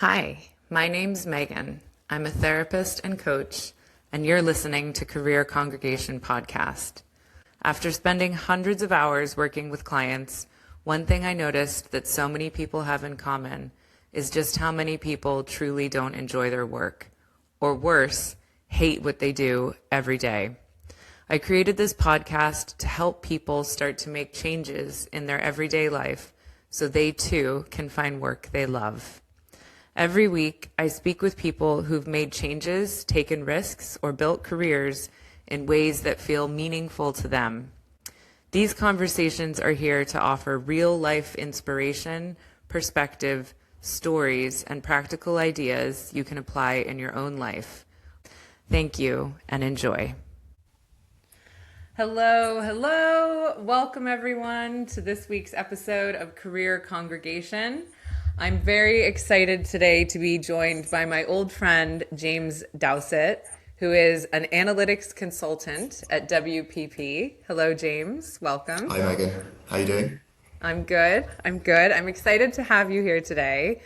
Hi, my name's Megan. I'm a therapist and coach, and you're listening to Career Congregation Podcast. After spending hundreds of hours working with clients, one thing I noticed that so many people have in common is just how many people truly don't enjoy their work, or worse, hate what they do every day. I created this podcast to help people start to make changes in their everyday life so they too can find work they love. Every week, I speak with people who've made changes, taken risks, or built careers in ways that feel meaningful to them. These conversations are here to offer real-life inspiration, perspective, stories, and practical ideas you can apply in your own life. Thank you, and enjoy. Hello. Welcome, everyone, to this week's episode of Career Congregation. I'm very excited today to be joined by my old friend, James Dowsett, who is an analytics consultant at WPP. Hello, James. Welcome. Hi, Megan. How you doing? I'm good. I'm excited to have you here today.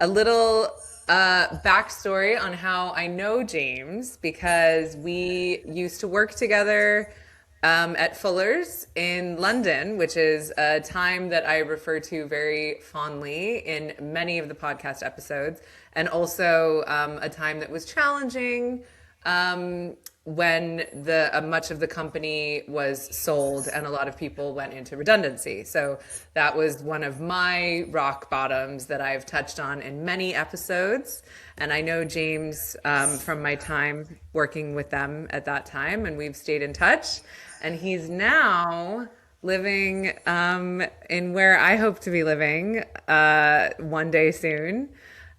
A little backstory on how I know James, because we used to work together at Fuller's in London, which is a time that I refer to very fondly in many of the podcast episodes, and also a time that was challenging when much of the company was sold and a lot of people went into redundancy. So that was one of my rock bottoms that I've touched on in many episodes. And I know James from my time working with them at that time, and we've stayed in touch. And he's now living in where I hope to be living one day soon.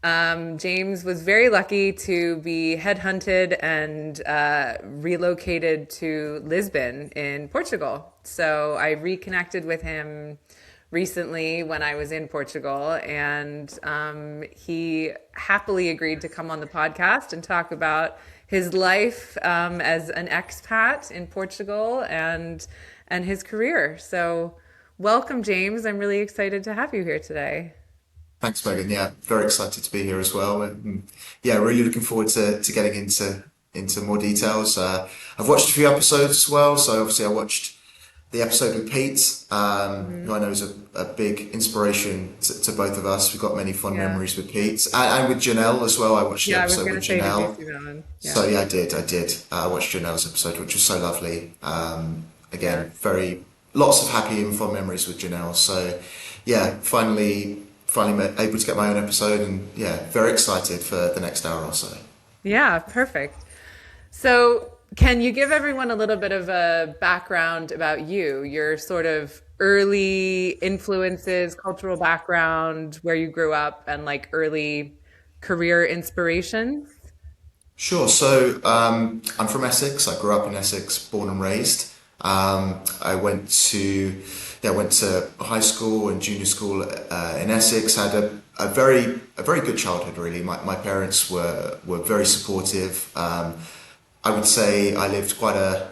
James was very lucky to be headhunted and relocated to Lisbon in Portugal. So I reconnected with him recently when I was in Portugal, and he happily agreed to come on the podcast and talk about his life as an expat in Portugal and his career. So welcome, James. I'm really excited to have you here today. Thanks, Megan. Yeah, very excited to be here as well. Yeah, really looking forward to getting into more details. I've watched a few episodes as well. So obviously I watched the episode with Pete, who I know is a big inspiration to both of us. We've got many fond Yeah. memories with Pete and with Janelle as well. I watched the Yeah, I was episode going with to say, did you Janelle. see that one? Yeah. So yeah, I did. I watched Janelle's episode, which was so lovely. Yeah. Again, lots of happy and fond memories with Janelle. So yeah, finally able to get my own episode, and yeah, very excited for the next hour or so. Yeah, perfect. So, can you give everyone a little bit of a background about you, your sort of early influences, cultural background, where you grew up, and like early career inspirations? Sure. So I'm from Essex. I grew up in Essex, born and raised. I went to high school and junior school in Essex. Had a very good childhood. Really, my parents were very supportive. I would say I lived I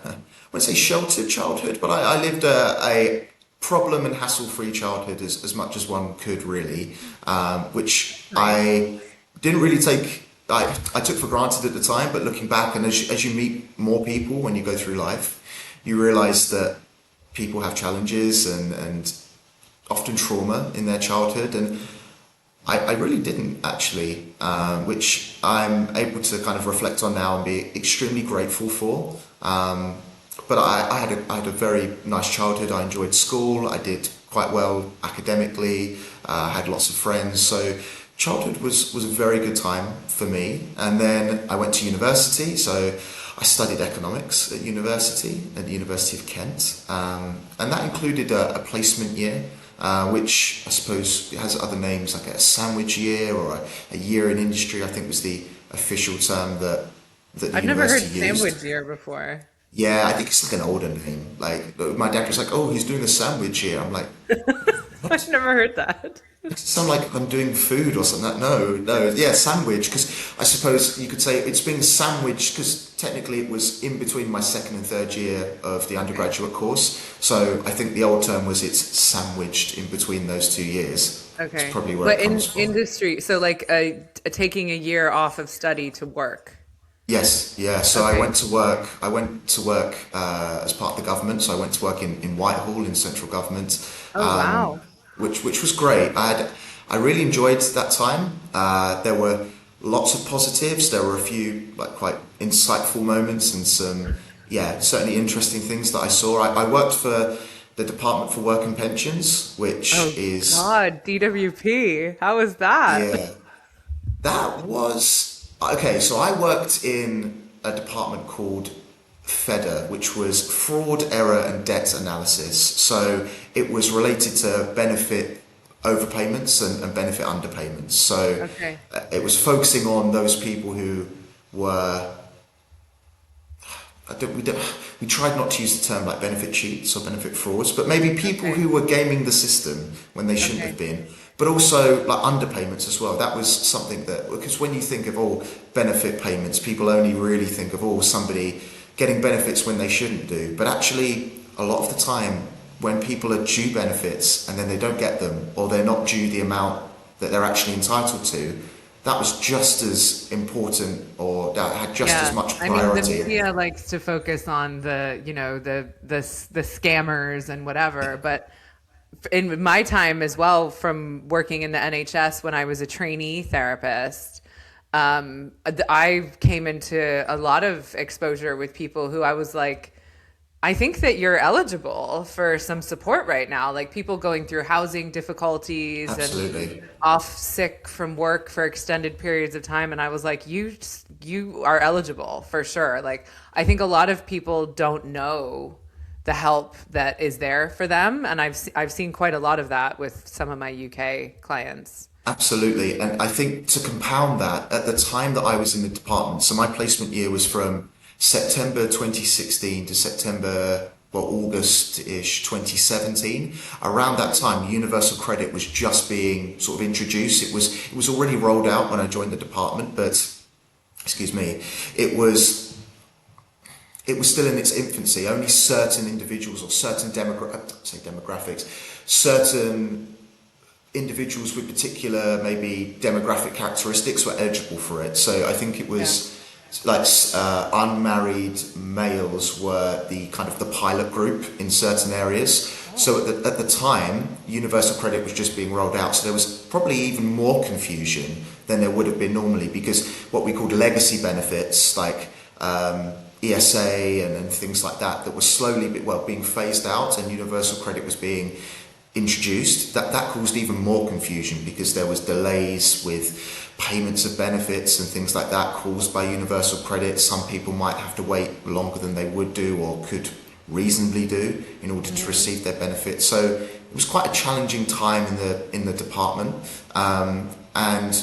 wouldn't say sheltered childhood, but I lived a problem and hassle-free childhood as much as one could really, which I didn't really I took for granted at the time, but looking back, and as you meet more people when you go through life, you realize that people have challenges and often trauma in their childhood, and I really didn't actually, which I'm able to kind of reflect on now and be extremely grateful for. But I had a very nice childhood. I enjoyed school. I did quite well academically. Had lots of friends. So childhood was a very good time for me. And then I went to university. So I studied economics at the University of Kent. And that included a placement year, which I suppose has other names, like a sandwich year or a year in industry, I think was the official term that the I've never heard university used. sandwich year before. Yeah, I think it's like an older name. Like my dad was like, "Oh, he's doing a sandwich here." I'm like, I've "What?" never heard that. It sound like I'm doing food or something. No, yeah, sandwich. Because I suppose you could say it's been sandwiched because technically it was in between my second and third year of the Okay. undergraduate course. So I think the old term was it's sandwiched in between those 2 years. It's Okay. probably where But it in comes from. industry, so like taking a year off of study to work. Yes, yeah. So I Okay. went to work. I went to work as part of the government. So I went to work in Whitehall in central government, Oh, wow. which was great. I really enjoyed that time. There were lots of positives. There were a few like quite insightful moments and some certainly interesting things that I saw. I worked for the Department for Work and Pensions, which Oh is God, DWP. How was that? yeah. That was okay. So I worked in a department called FEDER, which was fraud, error, and debt analysis. So it was related to benefit overpayments and benefit underpayments. So Okay. it was focusing on those people who were we tried not to use the term like benefit cheats or benefit frauds, but maybe people Okay. who were gaming the system when they shouldn't have Okay. been. But also like underpayments as well. That was something that, because when you think of all benefit payments, people only really think of somebody getting benefits when they shouldn't do. But actually, a lot of the time, when people are due benefits and then they don't get them, or they're not due the amount that they're actually entitled to, that was just as important, or that had just as Yeah. much I mean, the priority. media likes to focus on the scammers and whatever, but in my time as well, from working in the NHS when I was a trainee therapist, I came into a lot of exposure with people who I was like, I think that you're eligible for some support right now, like people going through housing difficulties and Absolutely. off sick from work for extended periods of time. And I was like, you are eligible for sure. Like, I think a lot of people don't know the help that is there for them, and I've seen quite a lot of that with some of my UK clients. Absolutely. And I think to compound that, at the time that I was in the department, so my placement year was from September 2016 to August-ish 2017. Around that time, universal credit was just being sort of introduced. It was already rolled out when I joined the department, but excuse me, it was it was still in its infancy. Only certain individuals or certain demographics, certain individuals with particular maybe demographic characteristics were eligible for it. So I think it Yeah. was like unmarried males were the kind of the pilot group in certain areas. Oh. So at the time, universal credit was just being rolled out. So there was probably even more confusion than there would have been normally, because what we called legacy benefits like ESA and things like that were slowly being phased out, and universal credit was being introduced. That caused even more confusion, because there was delays with payments of benefits and things like that caused by universal credit. Some people might have to wait longer than they would do or could reasonably do in order to Mhm. receive their benefits. So it was quite a challenging time in the department, and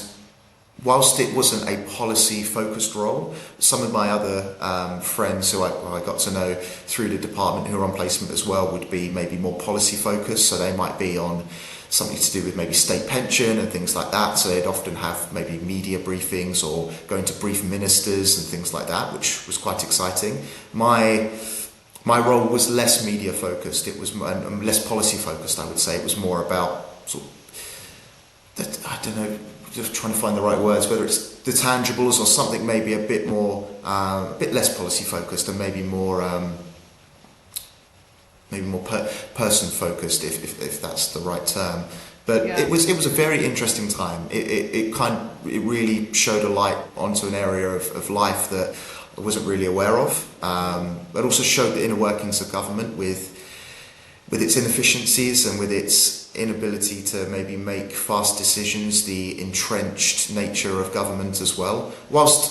whilst it wasn't a policy focused role, some of my other friends who I got to know through the department who are on placement as well would be maybe more policy focused. So they might be on something to do with maybe state pension and things like that. So they'd often have maybe media briefings or going to brief ministers and things like that, which was quite exciting. My role was less media focused. It was less policy focused, I would say. It was more about sort of I don't know, just trying to find the right words, whether it's the tangibles or something maybe a bit more, a bit less policy focused, and maybe more person focused, if that's the right term. But Yeah. it was a very interesting time. It really showed a light onto an area of life that I wasn't really aware of. But also showed the inner workings of government with its inefficiencies and with its inability to maybe make fast decisions, the entrenched nature of government as well. Whilst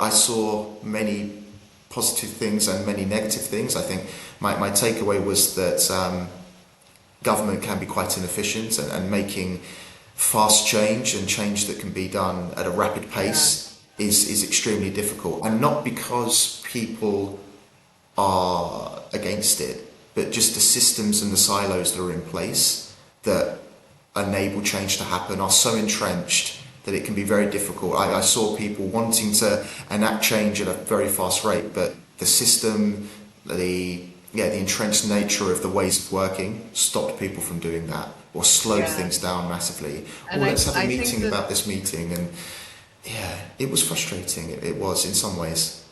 I saw many positive things and many negative things, I think my takeaway was that government can be quite inefficient, and making fast change and change that can be done at a rapid Yeah. pace is extremely difficult. And not because people are against it, but just the systems and the silos that are in place that enable change to happen are so entrenched that it can be very difficult. I saw people wanting to enact change at a very fast rate, but the system, the yeah, the entrenched nature of the ways of working stopped people from doing that or slowed Yeah. things down massively. Or And let's have a I think meeting that about this meeting, and yeah, it was frustrating. It was in some ways.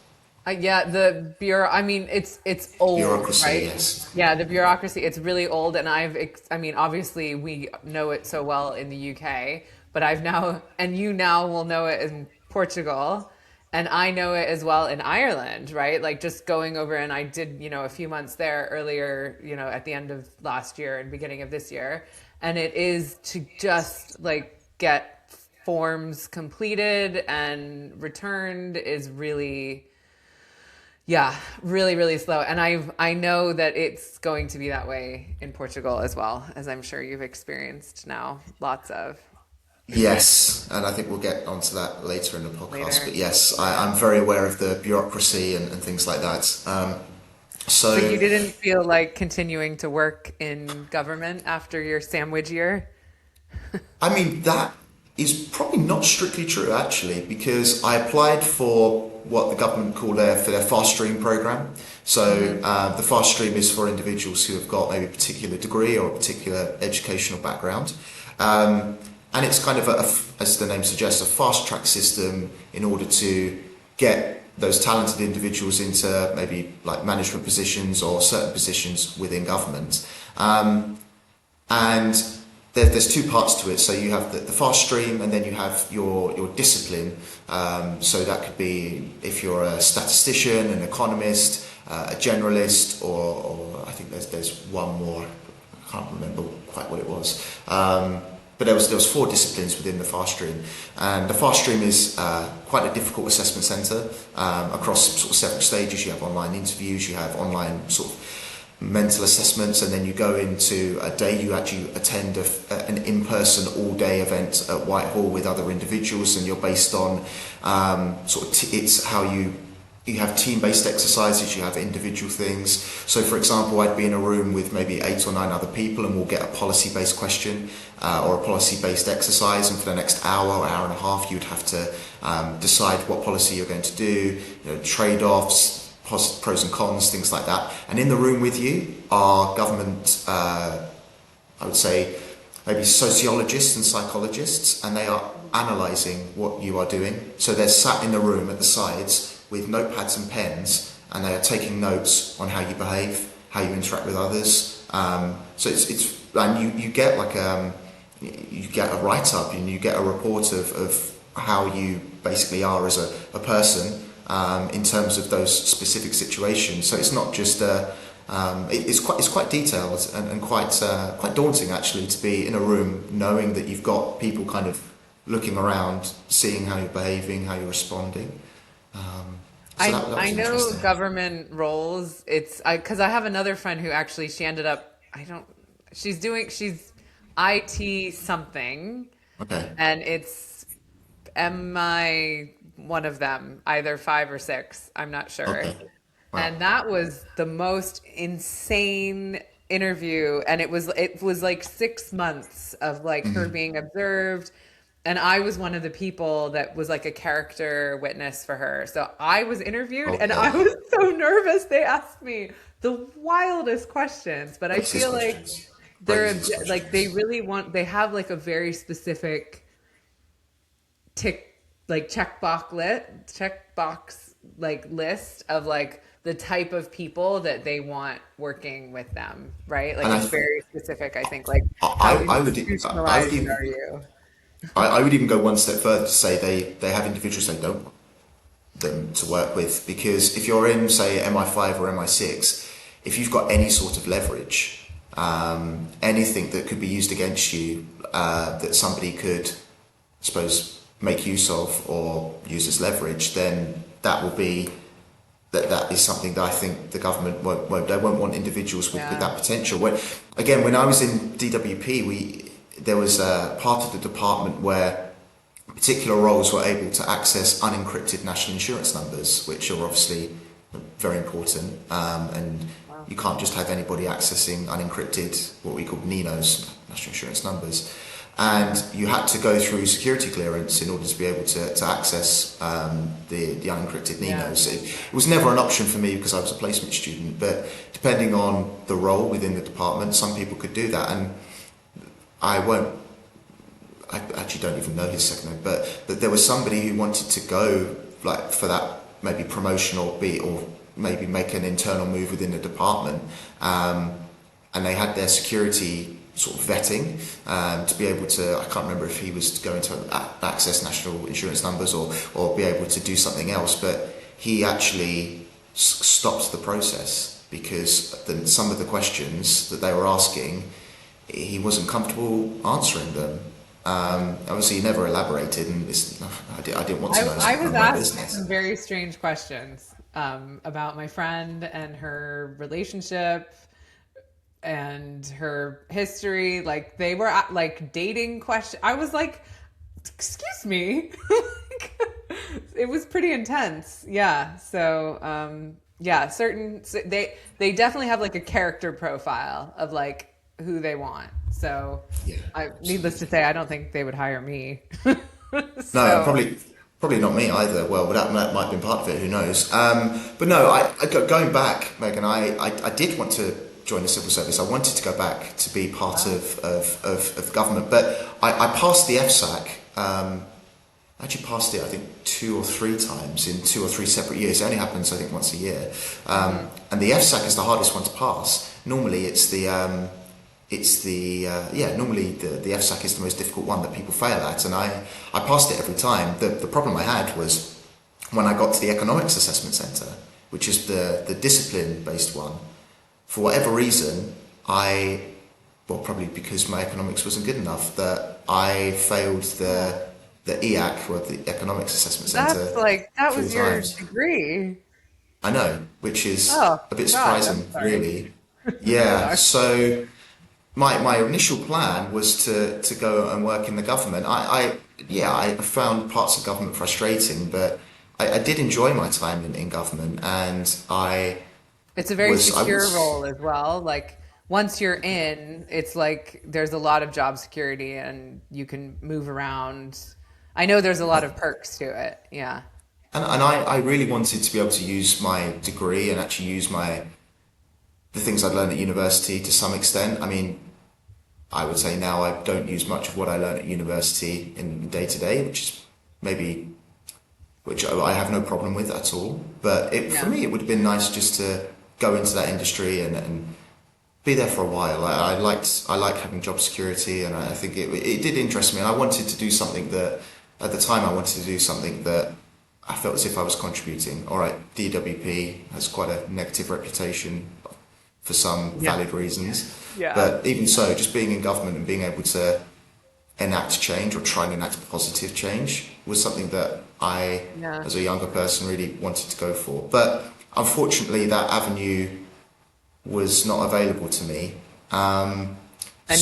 yeah, the bureau, I mean, it's old, Bureaucracy, right? yes. Yeah, the bureaucracy, it's really old, and I mean, obviously we know it so well in the UK, but I've now, and you now will know it in Portugal, and I know it as well in Ireland, right? Like just going over, and I did, a few months there earlier, at the end of last year and beginning of this year, and it is to just like get forms completed and returned is really, yeah, really, really slow. And I know that it's going to be that way in Portugal as well, as I'm sure you've experienced now lots of Yes, and I think we'll get onto that later in the podcast. But later. yes, Yeah. I'm very aware of the bureaucracy and things like that. So you So, didn't feel like continuing to work in government after your sandwich year? I mean, that is probably not strictly true actually, because I applied for what the government call for their fast stream program. So Hmm. the fast stream is for individuals who have got maybe a particular degree or a particular educational background. And it's kind of, as the name suggests, a fast track system in order to get those talented individuals into maybe like management positions or certain positions within government. And there's two parts to it. So you have the fast stream, and then you have your discipline. So that could be if you're a statistician, an economist, a generalist, or I think there's one more. I can't remember quite what it was. But there was four disciplines within the fast stream, and the fast stream is quite a difficult assessment centre across sort of several stages. You have online interviews, you have online sort of mental assessments, and then you go into a day. You actually attend an in-person all-day event at Whitehall with other individuals, and you're based on it's how you have team-based exercises, you have individual things. So for example, I'd be in a room with maybe 8 or 9 other people, and we'll get a policy-based question or a policy-based exercise, and for the next hour or hour and a half you'd have to decide what policy you're going to do, trade-offs, pros and cons, things like that. And in the room with you are government, I would say, maybe sociologists and psychologists, and they are analysing what you are doing. So they're sat in the room at the sides with notepads and pens, and they are taking notes on how you behave, how you interact with others. So it's and you get like you get a write up, and you get a report of how you basically are as a person in terms of those specific situations. So it's not just it's quite detailed and quite daunting actually to be in a room knowing that you've got people kind of looking around, seeing how you're behaving, how you're responding. So that I was know interesting. government roles. It's because I have another friend who actually she ended up. I don't. She's IT something, Okay. and it's MI one of them, either 5 or 6. I'm not sure. Okay. Wow. And that was the most insane interview, and it was like 6 months of like her being observed, and I was one of the people that was like a character witness for her. So I was interviewed, and I Okay. was so nervous. They asked me the wildest questions, but I Racist feel like questions. they're Racist like they questions. really want they have like a very specific tick like checkbox like list of like the type of people that they want working with them, right? Like And it's very specific, I think. Like how I would institutionalized are you? I would even go one step further to say they have individuals they don't want them to work with, because if you're in say MI5 or MI6, if you've got any sort of leverage, anything that could be used against you, that somebody could, I suppose, make use of or use as leverage, then that will be that is something that I think the government won't want individuals with Yeah. that potential. When I was in DWP, there was a part of the department where particular roles were able to access unencrypted national insurance numbers, which are obviously very important, and Wow. you can't just have anybody accessing unencrypted, what we call NINOs, national insurance numbers. and you had to go through security clearance in order to be able to access the unencrypted Yeah. Ninos. It was never an option for me because I was a placement student, but depending on the role within the department, some people could do that, and I won't. I actually don't even know his second name, but there was somebody who wanted to go like for that maybe promotional beat or maybe make an internal move within the department, and they had their security sort of vetting to be able to. I can't remember if he was going to access national insurance numbers or be able to do something else, but he actually stopped the process because some of the questions that they were asking, he wasn't comfortable answering them. Obviously, he never elaborated, and I didn't want to know. It's I none was of my asked business. some very strange questions about my friend and her relationship and her history. Like they were like dating questions. I was like, excuse me. Like, it was pretty intense. Yeah. So yeah, they definitely have like a character profile of like who they want. So Yeah, needless to absolutely. say, I don't think they would hire me. No, So probably not me either. Well, that might have been part of it. Who knows? But no, going back, Megan, I did want to join the civil service. I wanted to go back to be part wow. of government, but I passed the FSAC. I actually passed it, I think, 2 or 3 times in 2 or 3 separate years. It only happens, I think, once a year. Hmm. And the FSAC is the hardest one to pass. Normally, normally the FSAC is the most difficult one that people fail at, and I passed it every time. The problem I had was when I got to the Economics Assessment Centre, which is the discipline-based one. For whatever reason, well, probably because my economics wasn't good enough, that I failed the EAC, or the Economics Assessment That's Centre, like that three was your times. degree. I know, which is Oh a bit gosh, I'm surprising, sorry. really. I'm Yeah, sorry. so my initial plan was to go and work in the government. I found parts of government frustrating, but I did enjoy my time in government, and It's a very I secure was role as well. Like once you're in, it's like there's a lot of job security and you can move around. I know there's a lot of perks to it. Yeah. and I really wanted to be able to use my degree and actually use the things I'd learned at university to some extent. I mean, I would say now I don't use much of what I learned at university in day to day, maybe which I have no problem with at all. But for Yeah. me, it would have been nice just to go into that industry and be there for a while. I like having job security, and I think it did interest me. And I wanted to do something that at the time I wanted to do something that I felt as if I was contributing. All right, DWP has quite a negative reputation for some Yeah. valid reasons, Yeah. but even so, just being in government and being able to enact change or try and enact positive change was something that I, Yeah. as a younger person, really wanted to go for. But unfortunately, that avenue was not available to me. And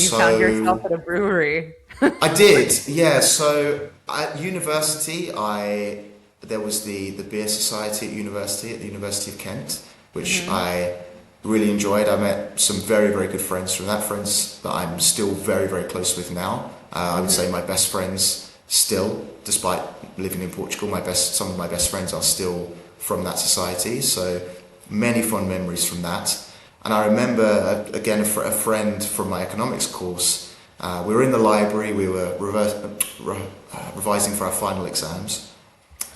you found yourself So at a brewery. I did, yeah. So at university, there was the beer society at the University of Kent, which Hmm. I really enjoyed. I met some very very good friends from that, friends that I'm still very very close with now. I would say Hmm. my best friends still, despite living in Portugal, some of my best friends are still from that society. So many fond memories from that. And I remember again a friend from my economics course. We were in the library. We were revising for our final exams,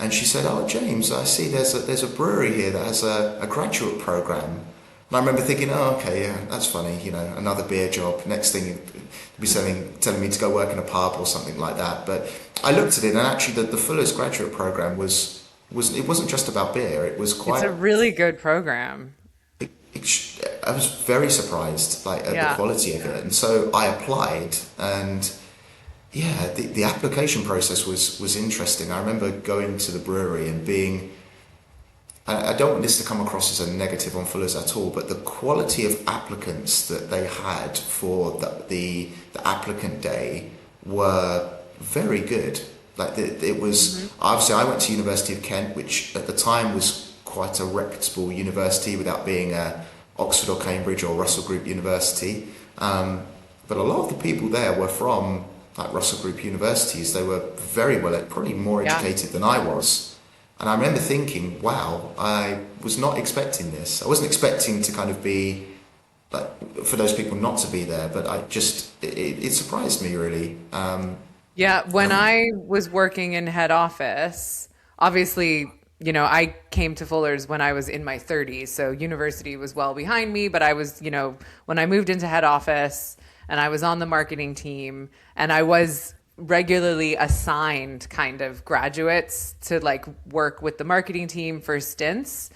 and she said, "Oh, James, I see there's a brewery here that has a graduate program." And I remember thinking, "Oh, okay, yeah, that's funny. You know, another beer job. Next thing, you'd be telling me to go work in a pub or something like that." But I looked at it, and actually, the Fuller's graduate program was it wasn't just about beer. It was It's quite. a really good program. I was very surprised, like at the Yeah. quality of it, and so I applied, and yeah, the application process was interesting. I remember going to the brewery and being. I don't want this to come across as a negative on Fuller's at all, but the quality of applicants that they had for the applicant day were very good. Like it was Hmm. obviously I went to University of Kent, which at the time was quite a reputable university without being a Oxford or Cambridge or Russell Group University. But a lot of the people there were from like Russell Group universities. They were very well, probably more Yeah. educated than I was. And I remember thinking, wow, I was not expecting this. I wasn't expecting to kind of be like for those people not to be there, but it surprised me really. Yeah, when Um, I was working in head office, obviously, I came to Fuller's when I was in my 30s, so university was well behind me, but I was, when I moved into head office and I was on the marketing team and I was regularly assigned kind of graduates to like work with the marketing team for stints.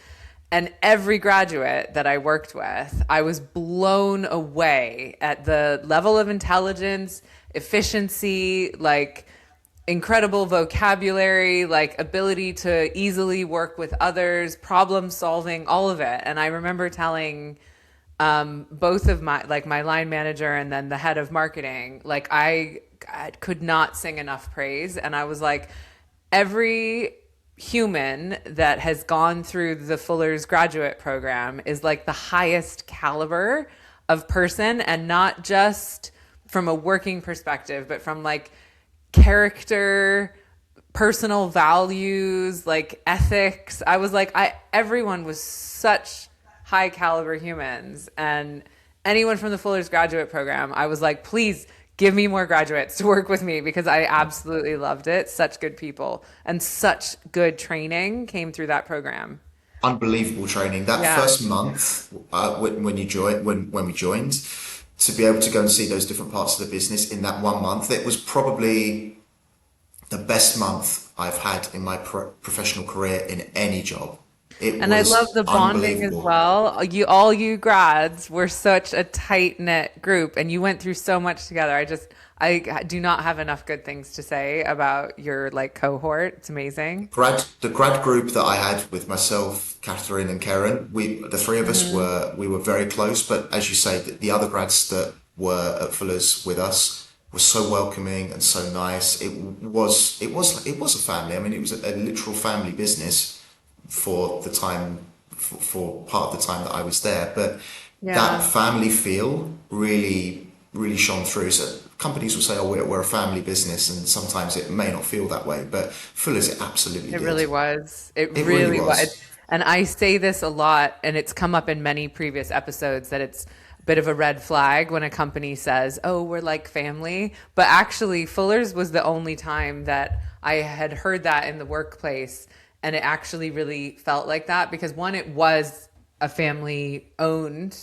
And every graduate that I worked with, I was blown away at the level of intelligence, efficiency, like incredible vocabulary, like ability to easily work with others, problem solving, all of it. And I remember telling both of my line manager and then the head of marketing, like I could not sing enough praise. And I was like, every human that has gone through the Fuller's graduate program is like the highest caliber of person, and not just from a working perspective, but from like character, personal values, like ethics. I was like, everyone was such high caliber humans, and anyone from the Fuller's graduate program, I was like, please give me more graduates to work with me because I absolutely loved it. Such good people and such good training came through that program. Unbelievable training. That Yeah. first month, when you joined, when we joined, to be able to go and see those different parts of the business in that 1 month, it was probably the best month I've had in my professional career in any job. It And I love was the bonding as unbelievable. well. All you grads were such a tight knit group, and you went through so much together. I do not have enough good things to say about your like cohort. It's amazing. The grad group that I had with myself, Catherine and Karen, the three of us Hmm. were very close. But as you say, the other grads that were at Fuller's with us were so welcoming and so nice. It was a family. I mean, it was a literal family business for the time for part of the time that I was there. But that Yeah. family feel really shone through. So companies will say, "Oh, we're a family business," and sometimes it may not feel that way. But Fuller's it absolutely It did. really was. It It really really was. was. And I say this a lot, and it's come up in many previous episodes that it's a bit of a red flag when a company says, oh, we're like family. But actually, Fuller's was the only time that I had heard that in the workplace. And it actually really felt like that because one, it was a family owned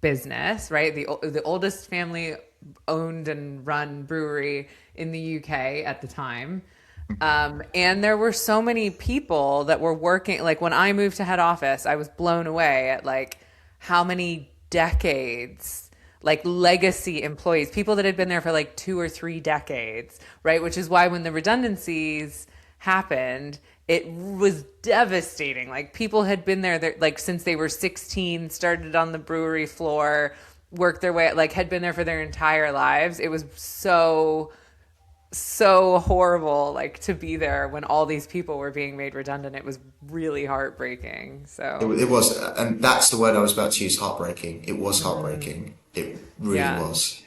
business, right? The oldest family owned and run brewery in the UK at the time. And there were so many people that were working. Like when I moved to head office, I was blown away at like how many decades, like legacy employees, people that had been there for like 2 or 3 decades, right? Which is why when the redundancies happened, it was devastating. Like people had been there like since they were 16, started on the brewery floor, worked their way, like had been there for their entire lives. It was so horrible like to be there when all these people were being made redundant. It was really heartbreaking. It, So it was, and that's the word I was about to use. Heartbreaking. It was mm, heartbreaking. It really yeah, was.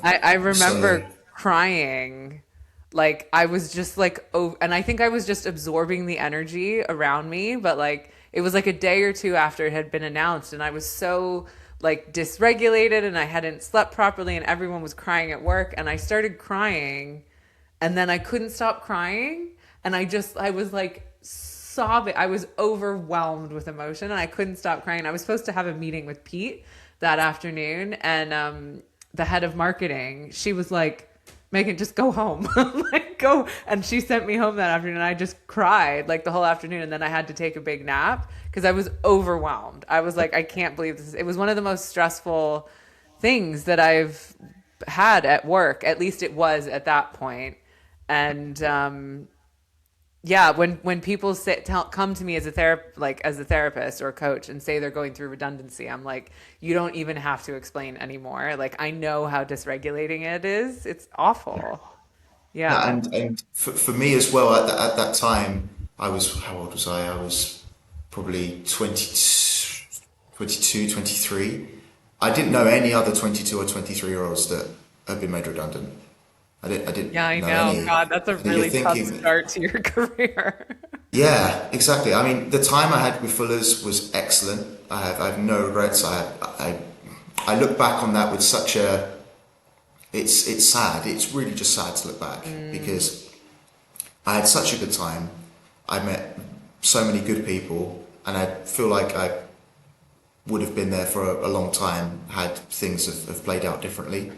I So remember crying. Like I was just like, oh, and I think I was just absorbing the energy around me. But like it was like a day or two after it had been announced, and I was so like dysregulated, and I hadn't slept properly, and everyone was crying at work, and I started crying, and then I couldn't stop crying, and I was like sobbing. I was overwhelmed with emotion, and I couldn't stop crying. I was supposed to have a meeting with Pete that afternoon, and the head of marketing, she was like, Megan, just go home. Like go. And she sent me home that afternoon. And I just cried like the whole afternoon. And then I had to take a big nap because I was overwhelmed. I was like, I can't believe this. It was one of the most stressful things that I've had at work. At least it was at that point. And yeah, when people come to me as a as a therapist or a coach and say they're going through redundancy, I'm like, you don't even have to explain anymore. Like I know how dysregulating it is. It's awful. no, Yeah. and for me as well at that time, I was how old was I? I was probably 22, 23. I didn't know any other 22 or 23-year-olds that had been made redundant. I didn't Yeah, I know know. any. God, that's a That you're really tough thinking, start to your career. yeah, exactly. I mean, the time I had with Fuller's was excellent. I have no regrets. I look back on that with such a, it's sad. It's really just sad to look back Mm, because I had such a good time. I met so many good people, and I feel like I would have been there for a long time had things have played out differently.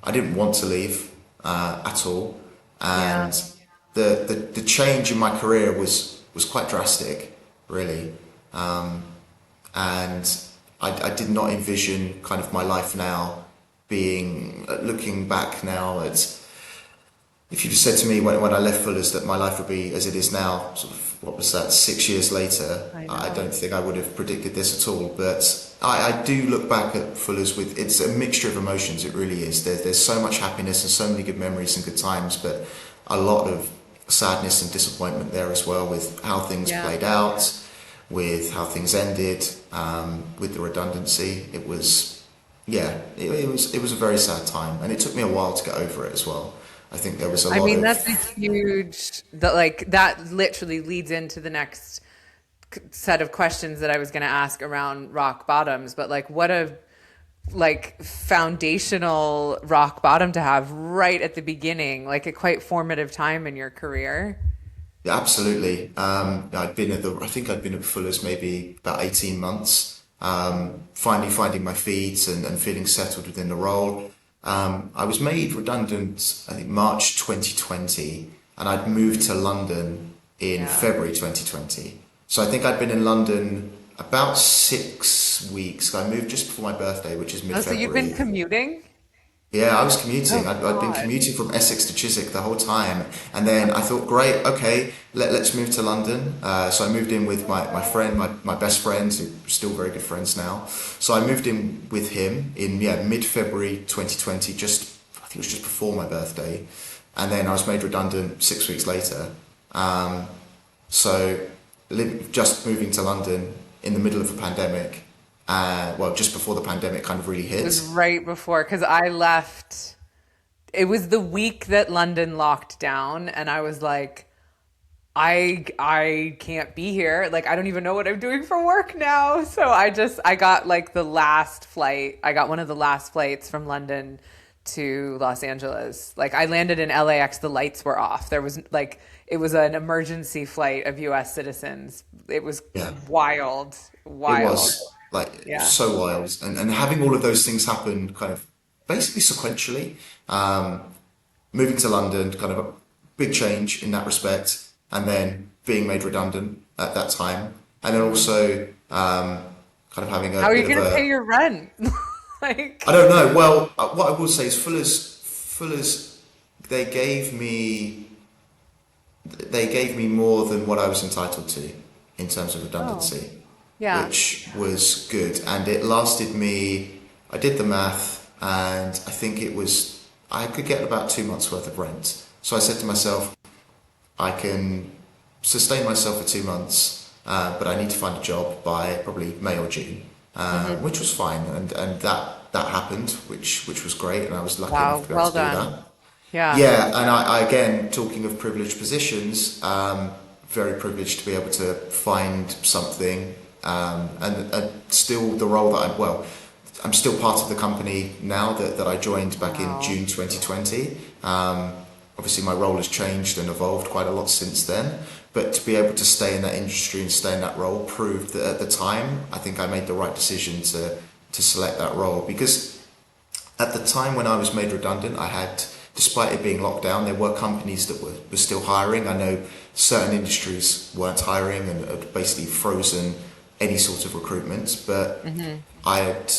I didn't want to leave at all, yeah. and the change in my career was quite drastic, really, and I did not envision kind of my life now being looking back now at if you'd have said to me when I left Fuller's that my life would be as it is now, sort of, what was that, 6 years later, I I know. don't think I would have predicted this at all. But I do look back at Fuller's with, it's a mixture of emotions, it really is. There's so much happiness and so many good memories and good times, but a lot of sadness and disappointment there as well with how things Yeah. played out, with how things ended, with the redundancy. It was, yeah, it was a very sad time, and it took me a while to get over it as well. I think there was a I lot mean, of that's a huge, that like, that literally leads into the next set of questions that I was going to ask around rock bottoms, but like, what a like foundational rock bottom to have right at the beginning, like a quite formative time in your career. yeah, absolutely. I'd been at the, I think I'd been at Fuller's maybe about 18 months, finally finding my feet and feeling settled within the role. I was made redundant, I think March 2020, and I'd moved to London in Yeah. February 2020. So I think I'd been in London about 6 weeks. I moved just before my birthday, which is Oh, so you've been mid-February. commuting? Yeah, I was commuting. Oh I'd been God. commuting from Essex to Chiswick the whole time. And then I thought, great, okay, let's move to London. So I moved in with my friend, my best friend, who are still very good friends now. So I moved in with him in, yeah, mid-February 2020, just, I think it was just before my birthday. And then I was made redundant 6 weeks later. So just moving to London in the middle of a pandemic, well, just before the pandemic kind of really It was hit. right before, because I left. It was the week that London locked down, and I was like, I can't be here. Like I don't even know what I'm doing for work now. So I got like the last flight. I got one of the last flights from London to Los Angeles. Like I landed in LAX, the lights were off. There was like it was an emergency flight of US citizens. It was Yeah. wild, It wild. was like Yeah. so wild, and having all of those things happen kind of basically sequentially. Moving to London, kind of a big change in that respect, and then being made redundant at that time, and then also kind of having a How are you bit of going to pay a, your rent? I Like, don't know. Well, what I will say is Fuller's, they gave me they gave me more than what I was entitled to in terms of oh, redundancy, yeah. which was good. And it lasted me, I did the math, and I think it was, I could get about 2 months worth of rent. So I said to myself, I can sustain myself for 2 months, but I need to find a job by probably May or June, Hmm. which was fine. And that happened, which was great. And I was lucky enough Wow. to be able Well to do done. that. Yeah. Yeah, and I again, talking of privileged positions, very privileged to be able to find something, and still the role that I'm still part of the company now that I joined back in Wow. June 2020. Obviously, my role has changed and evolved quite a lot since then, but to be able to stay in that industry and stay in that role proved that at the time, I think I made the right decision to select that role because at the time when I was made redundant, I had, despite it being locked down, there were companies that were still hiring. I know certain industries weren't hiring and had basically frozen any sort of recruitment. But Hmm. I had,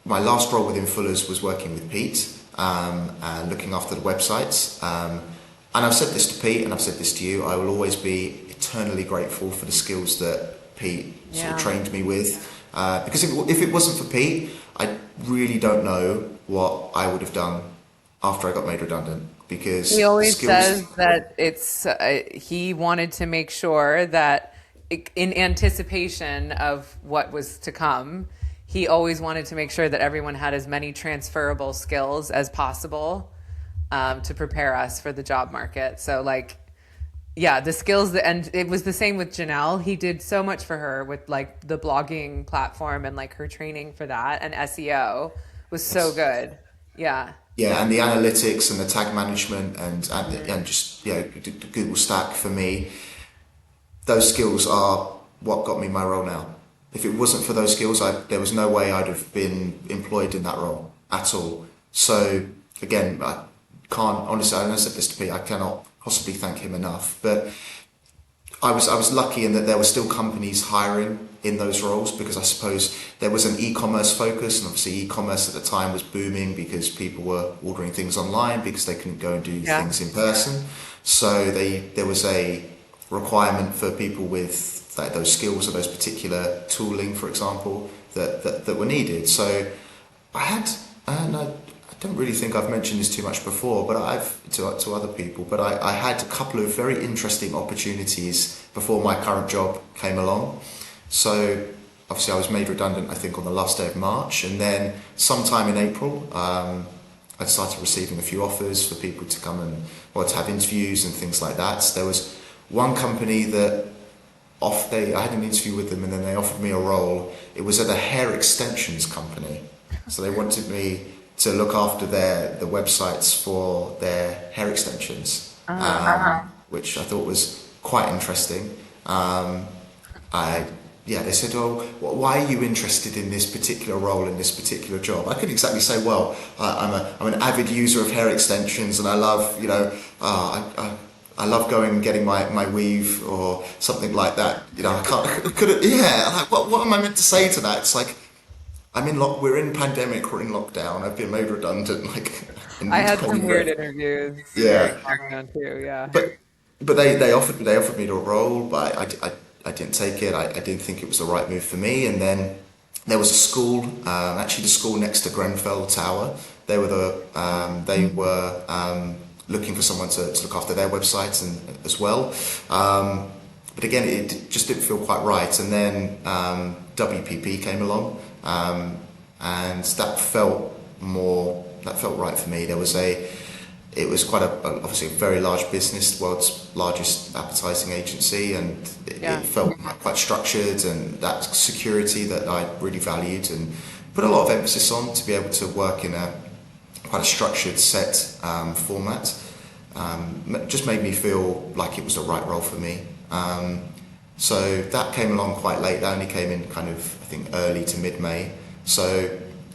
my last role within Fuller's was working with Pete and looking after the websites. And I've said this to Pete and I've said this to you, I will always be eternally grateful for the skills that Pete sort of Yeah. trained me with. Because if it wasn't for Pete, I really don't know what I would have done after I got made redundant He because the always skills. says that he wanted to make sure that in anticipation of what was to come, he always wanted to make sure that everyone had as many transferable skills as possible. to prepare us for the job market. So like, yeah, the skills that, and it was the same with Janelle. He did so much for her with like the blogging platform and like her training for that, and SEO was so Yes. good. Yeah. Yeah, and the analytics and the tag management and Hmm. just the Google Stack for me, those skills are what got me my role now. If it wasn't for those skills, there was no way I'd have been employed in that role at all. So again, I can't honestly. I said this to Pete. I cannot possibly thank him enough. But I was lucky in that there were still companies hiring in those roles because I suppose there was an e-commerce focus, and obviously e-commerce at the time was booming because people were ordering things online because they couldn't go and do Yeah. things in person. So there was a requirement for people with those skills or those particular tooling, for example, that were needed. So I had, and I don't really think I've mentioned this too much before, but to other people, but I had a couple of very interesting opportunities before my current job came along. So obviously I was made redundant, I think, on the last day of March, and then sometime in April, I started receiving a few offers for people to come and, or to have interviews and things like that. There was one company that I had an interview with them and then they offered me a role. It was at a hair extensions company. So they wanted me to look after the websites for their hair extensions, which I thought was quite interesting. I Yeah, they said, "Oh, why are you interested in this particular role in this particular job?" I couldn't exactly say, "Well, I'm an avid user of hair extensions, and I love I love going and getting my weave or something like that." I can't could yeah. Like, what am I meant to say to that? It's like we're in pandemic, we're in lockdown. I've been made redundant, like I in had some 20. weird interviews during Yeah, lockdown too. Yeah. but they offered me the role, but I didn't take it. I didn't think it was the right move for me. And then there was a school, actually the school next to Grenfell Tower. They were looking for someone to look after their website and as well. But again, it just didn't feel quite right. And then WPP came along, and that felt right for me. It was obviously a very large business, world's largest advertising agency, and it Yeah. felt quite structured, and that security that I really valued and put a lot of emphasis on, to be able to work in a quite a structured set format. Just made me feel like it was the right role for me. So that came along quite late. That only came in kind of, I think, early to mid-May. So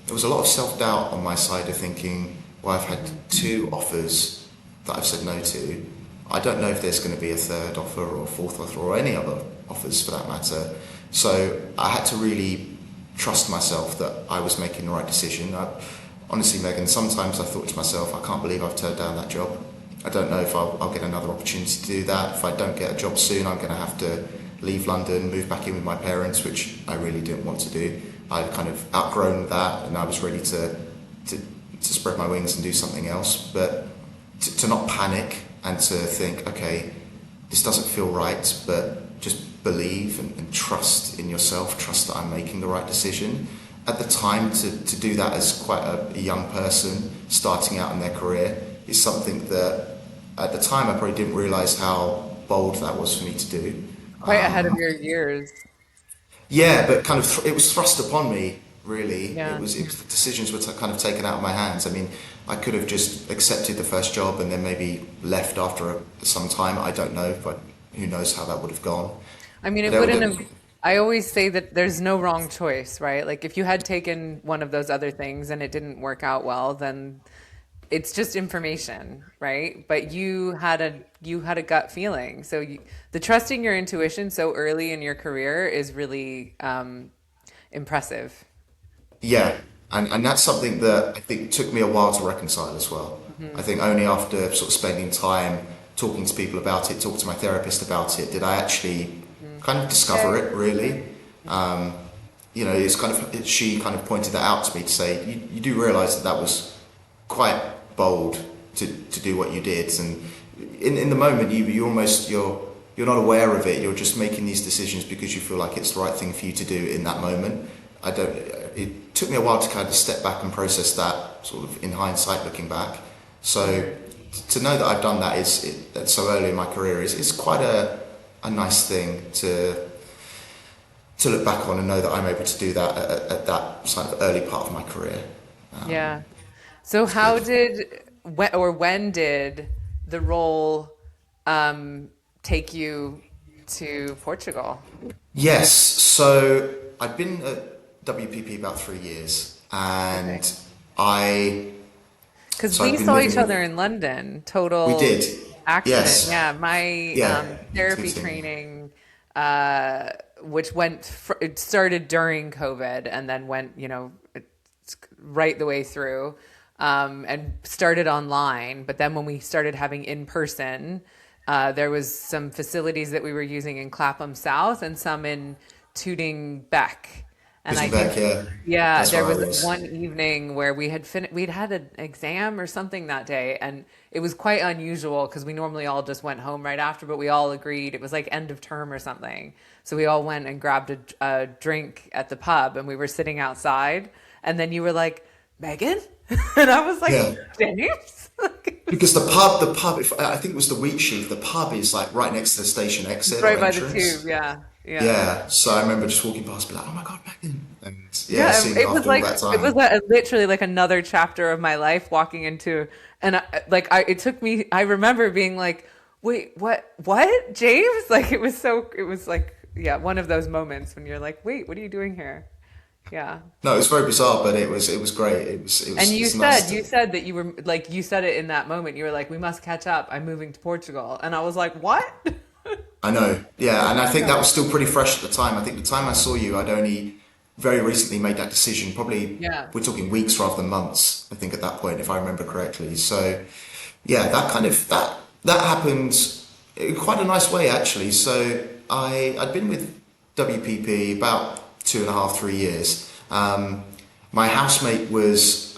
there was a lot of self-doubt on my side of thinking, well, I've had two offers that I've said no to. I don't know if there's going to be a third offer or a fourth offer or any other offers for that matter. So I had to really trust myself that I was making the right decision. Honestly, Meghan, sometimes I thought to myself, I can't believe I've turned down that job. I don't know if I'll get another opportunity to do that. If I don't get a job soon, I'm going to have to leave London, move back in with my parents, which I really didn't want to do. I'd kind of outgrown that, and I was ready to spread my wings and do something else. But to not panic and to think, okay, this doesn't feel right, but just believe and trust in yourself, trust that I'm making the right decision. At the time, to do that as quite a young person starting out in their career is something that at the time I probably didn't realise how bold that was for me to do. Quite ahead of your years. Yeah, but kind of it was thrust upon me. Really, Yeah. it was the decisions were kind of taken out of my hands. I mean, I could have just accepted the first job and then maybe left after some time. I don't know, but who knows how that would have gone. I mean, But it wouldn't have. I always say that there's no wrong choice, right? Like if you had taken one of those other things and it didn't work out well, then it's just information, right? But you had a gut feeling. So the trusting your intuition so early in your career is really impressive. Yeah, and that's something that I think took me a while to reconcile as well. I Hmm. think only after sort of spending time talking to people about it, talking to my therapist about it, did I actually Hmm. kind of discover it really. It's kind of she kind of pointed that out to me to say you do realise that was quite bold to do what you did, and in the moment you're not aware of it. You're just making these decisions because you feel like it's the right thing for you to do in that moment. I don't. It took me a while to kind of step back and process that sort of in hindsight, looking back. So to know that I've done that so early in my career is quite a nice thing to look back on and know that I'm able to do that at that sort of early part of my career. Yeah. So It's good. when did the role take you to Portugal? Yes, so I've been at WPP about 3 years, Okay. and I Because so I've we been saw living each other with. in London, We total did, accident. yes, Yeah, my yeah, therapy including. training, uh, it started during COVID and then went, right the way through, and started online. But then when we started having in person, there was some facilities that we were using in Clapham South and some in Tooting Beck. And I Tooting Bec, think, yeah, yeah, that's there where I was was. one evening where we'd had an exam or something that day, and it was quite unusual because we normally all just went home right after, but we all agreed it was like end of term or something. So we all went and grabbed a drink at the pub, and we were sitting outside, and then you were like, Megan? And I was like, Yeah, James? because the pub, if, I think it was the Wheat Sheaf. The pub is like right next to the station It's exit or right by the tube. entrance. Yeah. Yeah. Yeah, so I remember just walking past, be like, "Oh my God, Megan!" And yeah, Yeah, seeing you after all that it was time. literally like another chapter of my life walking into, and it took me, I remember being like, wait, what, James? Like it was like, yeah, one of those moments when you're like, wait, what are you doing here? Yeah. No, it was very bizarre, but it was great. And It's nice you to. said that you were like, you said it in that moment. You were like, we must catch up. I'm moving to Portugal. And I was like, what? I know, yeah, and I think that Yeah. was still pretty fresh at the time. I think the time I saw you, I'd only very recently made that decision. Probably Yeah. we're talking weeks rather than months. I think at that point, if I remember correctly. So, yeah, that happened in quite a nice way actually. So I'd been with WPP about 2.5, 3 years. My housemate was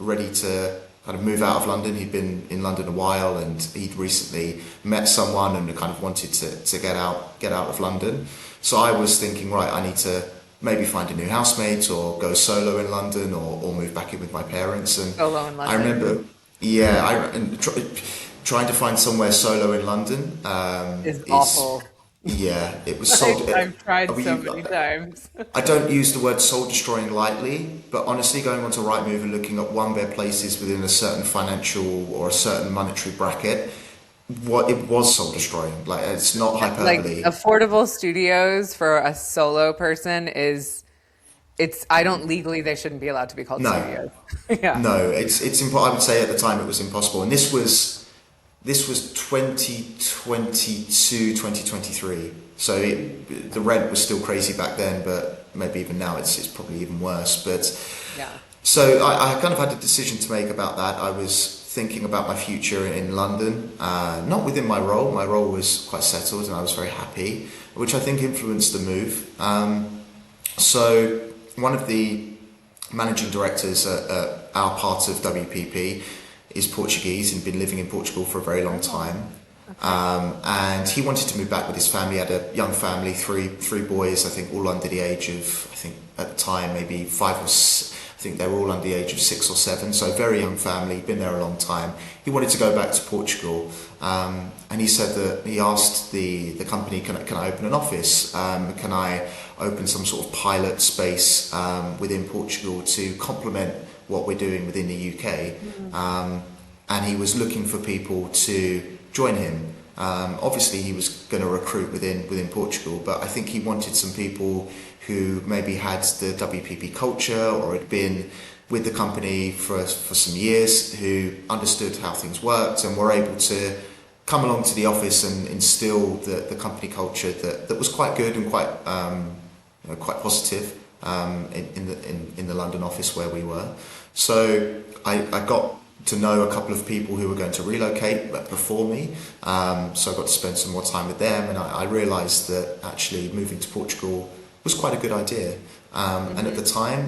ready to kind of move out of London. He'd been in London a while, and he'd recently met someone and kind of wanted to get out of London. So I was thinking, right, I need to maybe find a new housemate or go solo in London or move back in with my parents. And Solo in I London. remember, yeah, trying to find somewhere solo in London Is is, awful. yeah, it was sold. I've tried so We, many times. I don't use the word soul destroying lightly, but honestly, going onto Rightmove and looking at one bed places within a certain financial or a certain monetary bracket, what it was soul destroying. Like it's not Like hyperbole. affordable studios for a solo person is I don't legally they shouldn't be allowed to be called No, studios. Yeah. no, it's I would say at the time it was impossible, and this was 2022, 2023. So the rent was still crazy back then, but maybe even now it's probably even worse. But Yeah. so I kind of had a decision to make about that. I was thinking about my future in London, not within my role. My role was quite settled and I was very happy, which I think influenced the move. So one of the managing directors at our part of WPP is Portuguese and been living in Portugal for a very long Oh, time. okay. And he wanted to move back with his family. He had a young family, three boys, I think all under the age of, I think at the time maybe I think they were all under the age of 6 or 7. So very young family, been there a long time. He wanted to go back to Portugal, and he said that he asked the company, can I open an office? Can I open some sort of pilot space within Portugal to complement what we're doing within the UK? Mhm. And he was looking for people to join him. Obviously, he was going to recruit within Portugal, but I think he wanted some people who maybe had the WPP culture or had been with the company for some years, who understood how things worked and were able to come along to the office and instill the company culture that was quite good and quite positive in the London office where we were. So I got to know a couple of people who were going to relocate before me. So I got to spend some more time with them, and I realised that actually moving to Portugal was quite a good idea. And at the Mhm. time,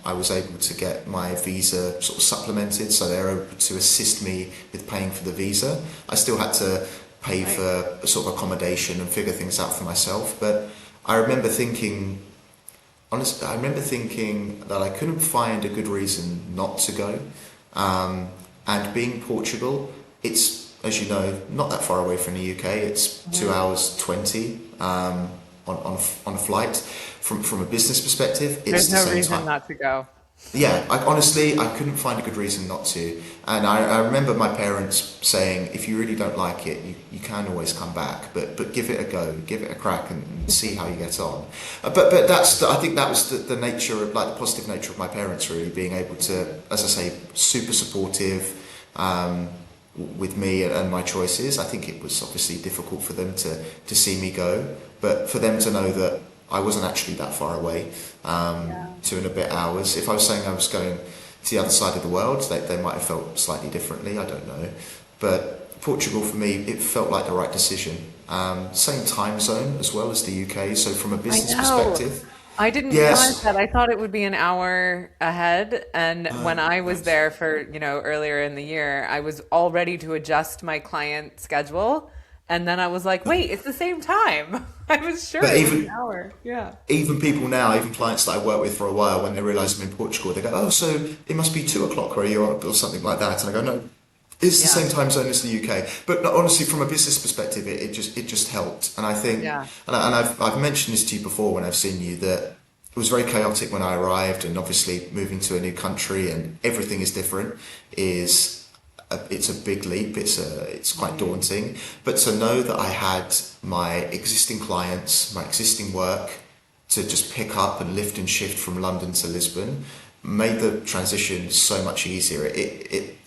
I was able to get my visa sort of supplemented, so they were able to assist me with paying for the visa. I still had to pay Nice. for sort of accommodation and figure things out for myself, but I remember thinking, honestly, I remember thinking that I couldn't find a good reason not to go. And being Portugal, it's, as you know, not that far away from the UK. It's 2 hours 20 on a flight. From a business perspective, it's There's the no same reason time. not to go. Yeah, honestly, I couldn't find a good reason not to. And I remember my parents saying, if you really don't like it, you can always come back, but give it a go, give it a crack, and see how you get on. But I think that was the nature of, like, the positive nature of my parents, really being able to, as I say, super supportive with me and my choices. I think it was obviously difficult for them to see me go, but for them to know that I wasn't actually that far away, Yeah. 2 and a bit hours. If I was saying I was going to the other side of the world, they might have felt slightly differently, I don't know. But Portugal, for me, it felt like the right decision. Same time zone as well as the UK, so from a I business know. perspective, I didn't realize yes. that. I thought it would be an hour ahead. And when I was Right. there for, earlier in the year, I was all ready to adjust my client schedule. And then I was like, wait, it's the same time. I was sure But it was an even hour. Yeah. even people now, even clients that I work with for a while, when they realise I'm in Portugal, they go, "Oh, so it must be 2 o'clock where you are," or something like that. And I go, "No, it's the Yeah. same time zone as the UK." But no, honestly, from a business perspective, it just helped. And I think, Yeah. and I've mentioned this to you before when I've seen you, that it was very chaotic when I arrived, and obviously moving to a new country and everything is different is. It's a big leap. It's quite Mhm. daunting, but to know that I had my existing clients, my existing work, to just pick up and lift and shift from London to Lisbon made the transition so much easier. It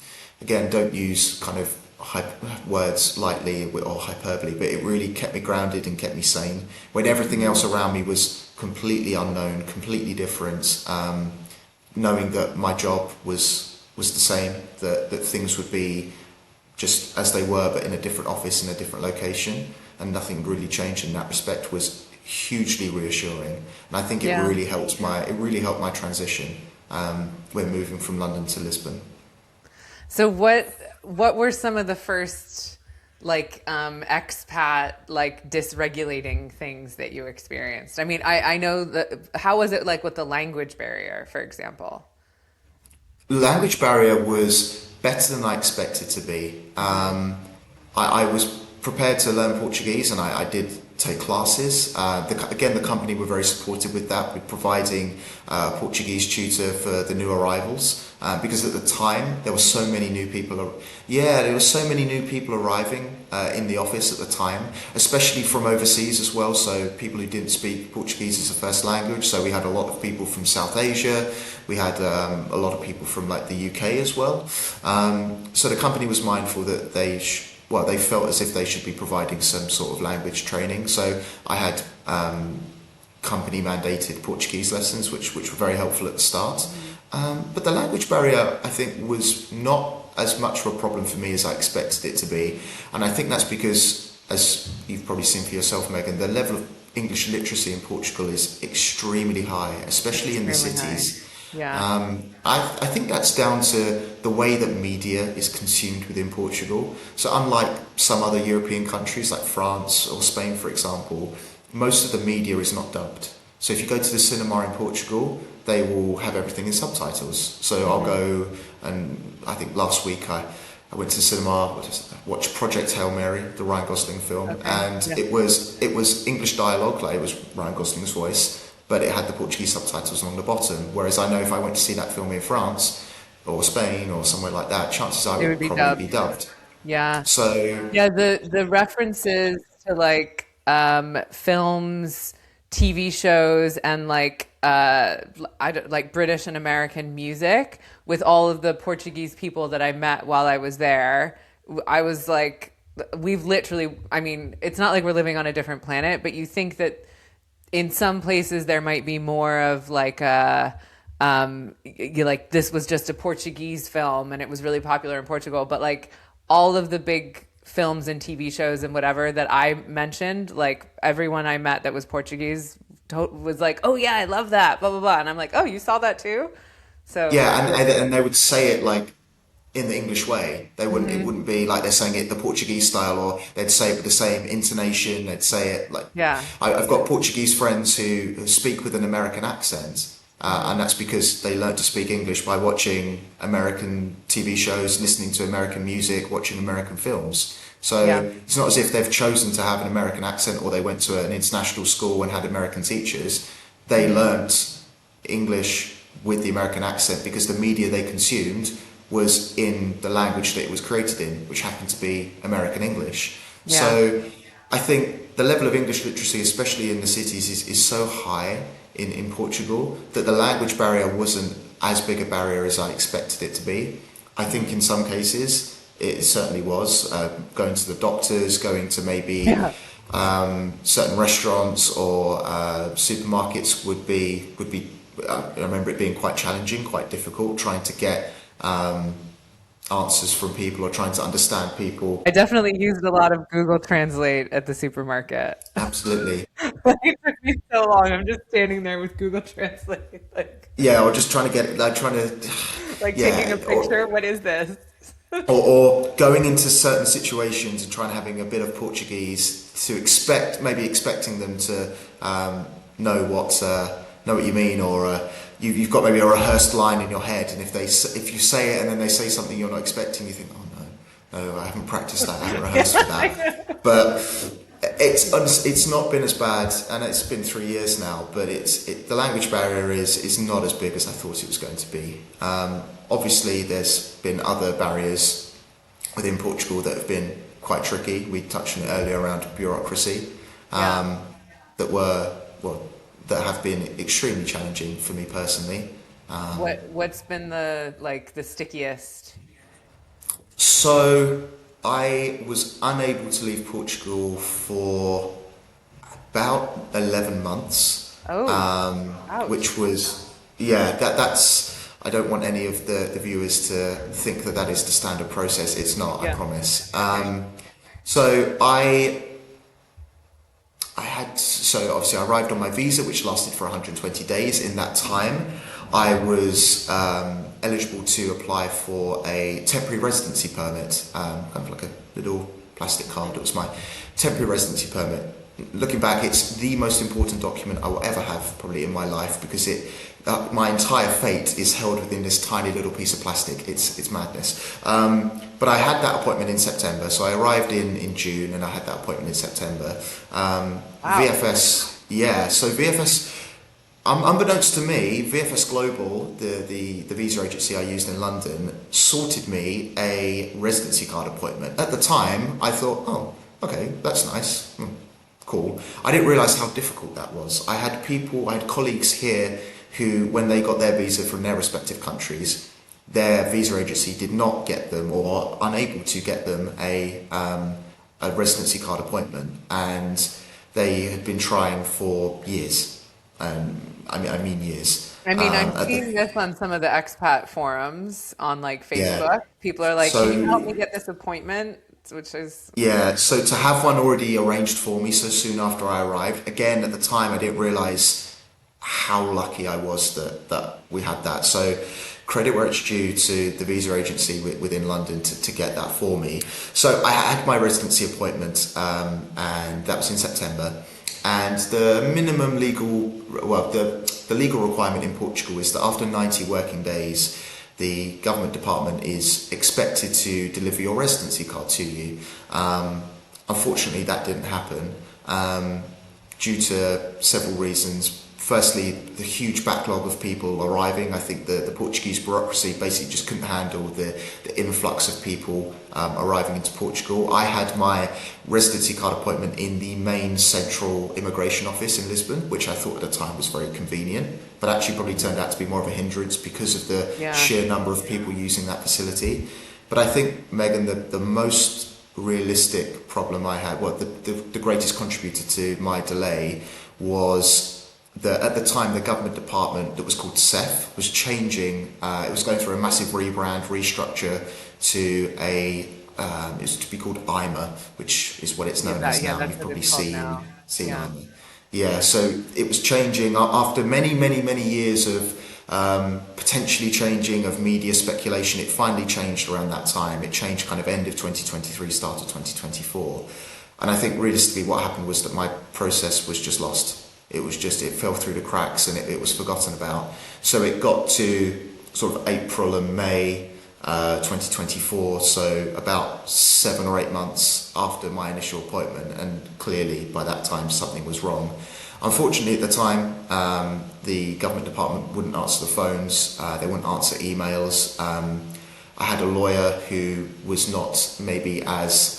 again, don't use kind of words lightly or hyperbole, but it really kept me grounded and kept me sane when everything else Mhm. around me was completely unknown, completely different. Knowing that my job was the same, that things would be just as they were, but in a different office in a different location, and nothing really changed in that respect was hugely reassuring. And I think Yeah. it really helped my transition when moving from London to Lisbon. So what were some of the first expat dysregulating things that you experienced? I mean, I know that how was it like with the language barrier, for example? Language barrier was better than I expected to be. Hmm. I was prepared to learn Portuguese, and I did take classes. Again, the company were very supportive with that, with providing a Portuguese tutor for the new arrivals. Because at the time there were so many new people. Yeah, there were so many new people arriving in the office at the time, especially from overseas as well. So people who didn't speak Portuguese as a first language. So we had a lot of people from South Asia. We had a lot of people from like the UK as well. So the company was mindful that well, they felt as if they should be providing some sort of language training. So I had company mandated Portuguese lessons, which were very helpful at the start. Hmm. But the language barrier, I think, was not as much of a problem for me as I expected it to be. And I think that's because, as you've probably seen for yourself, Megan, the level of English literacy in Portugal is extremely high, especially in the Extremely high. cities. Yeah. I think that's down to the way that media is consumed within Portugal. So, unlike some other European countries like France or Spain, for example, most of the media is not dubbed. So, if you go to the cinema in Portugal, they will have everything in subtitles. So, I'll Hmm. go, and I think last week I went to the cinema, watched Project Hail Mary, the Ryan Gosling film, Okay. and Yeah. it was English dialogue, like it was Ryan Gosling's voice, but it had the Portuguese subtitles along the bottom. Whereas I know if I went to see that film in France or Spain or somewhere like that, chances are it It would would be probably be dubbed. dubbed. Yeah. So Yeah, the references to films, TV shows, and like British and American music with all of the Portuguese people that I met while I was there. I was like, we've literally, I mean, it's not like we're living on a different planet, but you think that in some places there might be more of like a you like this was just a Portuguese film and it was really popular in Portugal, but like all of the big films and TV shows and whatever that I mentioned, like everyone I met that was Portuguese was like, "Oh yeah, I love that," blah blah blah, and I'm like, "Oh, you saw that too?" So yeah, and they would say it like in the English way. They wouldn't. It mhm. wouldn't be like they're saying it the Portuguese style, or they'd say it with the same intonation. They'd say it like Yeah, I've got Portuguese friends who speak with an American accent, And that's because they learned to speak English by watching American TV shows, listening to American music, watching American films. Yeah. So it's not as if they've chosen to have an American accent or they went to an international school and had American teachers. They learnt English with the American accent because the media they consumed was in the language that it was created in, which happened to be American English. Yeah. So I think the level of English literacy, especially in the cities, is so high in Portugal that the language barrier wasn't as big a barrier as I expected it to be. I think in some cases it certainly was. Going to the doctors, going to maybe Yeah. certain restaurants or supermarkets would be. I remember it being quite challenging, quite difficult, trying to get answers from people or trying to understand people. I definitely used a lot of Google Translate at the supermarket. Absolutely. Like, it took me so long. I'm just standing there with Google Translate, Yeah, or just trying to get, like, trying to, like taking yeah, a picture. What is this? or going into certain situations and trying having a bit of Portuguese to expect, maybe expecting them to know what you mean, or you've got maybe a rehearsed line in your head, and if you say it and then they say something you're not expecting, you think, oh no, I haven't practiced that, I haven't rehearsed for that. But it's not been as bad, and it's been 3 years now. But the language barrier is not as big as I thought it was going to be. Obviously, there's been other barriers within Portugal that have been quite tricky. We touched on it earlier around bureaucracy, Yeah. that were that have been extremely challenging for me personally. What's been the stickiest? So I was unable to leave Portugal for about 11 months, Oh, ouch. which was, yeah, that's, I don't want any of the viewers to think that that is the standard process. It's not, I Yeah. promise. Right. So so obviously I arrived on my visa, which lasted for 120 days. In that time, I was eligible to apply for a temporary residency permit, kind of like a little plastic card. It was my temporary residency permit. Looking back, it's the most important document I will ever have probably in my life, because my entire fate is held within this tiny little piece of plastic. It's madness. But I had that appointment in September, so I arrived in June, and I had that appointment in September. Wow. VFS, yeah. So VFS, unbeknownst to me, VFS Global, the visa agency I used in London, sorted me a residency card appointment. At the time, I thought, oh, okay, that's nice. Cool. I didn't realise how difficult that was. I had colleagues here who, when they got their visa from their respective countries, their visa agency did not get them, or unable to get them, a residency card appointment, and they had been trying for years. I mean years. I mean, I'm At seeing the, this on some of the expat forums on yeah. Facebook. People are like, "Can you help So me get this appointment?" Which is, yeah, so to have one already arranged for me so soon after I arrived, again, at the time I didn't realise how lucky I was that we had that. So credit where it's due to the visa agency within London to get that for me. So I had my residency appointment, and that was in September. And the minimum the legal requirement in Portugal is that after 90 working days, the government department is expected to deliver your residency card to you. Unfortunately, that didn't happen, due to several reasons. Firstly, the huge backlog of people arriving. I think the Portuguese bureaucracy basically just couldn't handle the influx of people arriving into Portugal. I had my residency card appointment in the main central immigration office in Lisbon, which I thought at the time was very convenient, but actually probably turned out to be more of a hindrance because of the yeah. sheer number of people using that facility. But I think, Megan, the most realistic problem I had, the greatest contributor to my delay was that at the time the government department that was called SEF was changing. It was going through a massive rebrand, restructure to it was to be called IMA, which is what it's known as Yeah, now. that's You've what probably it's called seen now. seen Yeah. IMA. Yeah, so it was changing after many years of potentially changing, of media speculation. It finally changed around that time. It changed kind of end of 2023, start of 2024. And I think realistically what happened was that my process was just lost. It was just, it fell through the cracks and it was forgotten about. So it got to sort of April and May 2024, so about 7 or 8 months after my initial appointment, and clearly by that time something was wrong. Unfortunately, at the time, the government department wouldn't answer the phones, they wouldn't answer emails. I had a lawyer who was not maybe as